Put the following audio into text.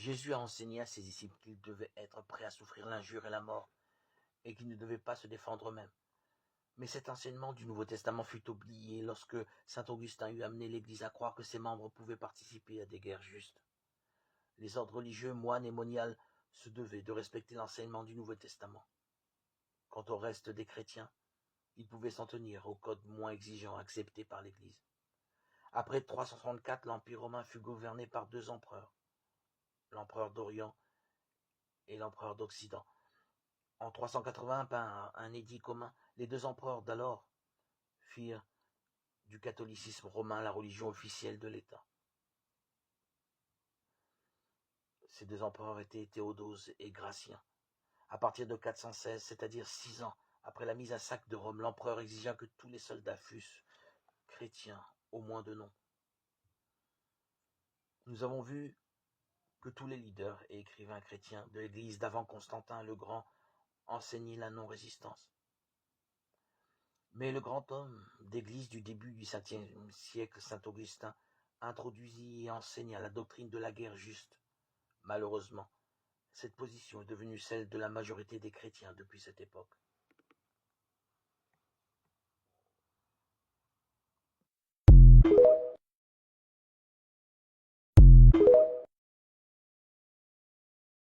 Jésus a enseigné à ses disciples qu'ils devaient être prêts à souffrir l'injure et la mort, et qu'ils ne devaient pas se défendre eux-mêmes. Mais cet enseignement du Nouveau Testament fut oublié lorsque saint Augustin eut amené l'Église à croire que ses membres pouvaient participer à des guerres justes. Les ordres religieux, moines et moniales se devaient de respecter l'enseignement du Nouveau Testament. Quant au reste des chrétiens, ils pouvaient s'en tenir aux codes moins exigeants acceptés par l'Église. Après 364, l'Empire romain fut gouverné par deux empereurs, l'empereur d'Orient et l'empereur d'Occident. En 380, par un édit commun, les deux empereurs d'alors firent du catholicisme romain la religion officielle de l'État. Ces deux empereurs étaient Théodose et Gratien. À partir de 416, c'est-à-dire 6 ans après la mise à sac de Rome, l'empereur exigea que tous les soldats fussent chrétiens, au moins de nom. Nous avons vu que tous les leaders et écrivains chrétiens de l'Église d'avant Constantin le Grand enseignaient la non-résistance. Mais le grand homme d'Église du début du 5e siècle, saint Augustin, introduisit et enseigna la doctrine de la guerre juste. Malheureusement, cette position est devenue celle de la majorité des chrétiens depuis cette époque.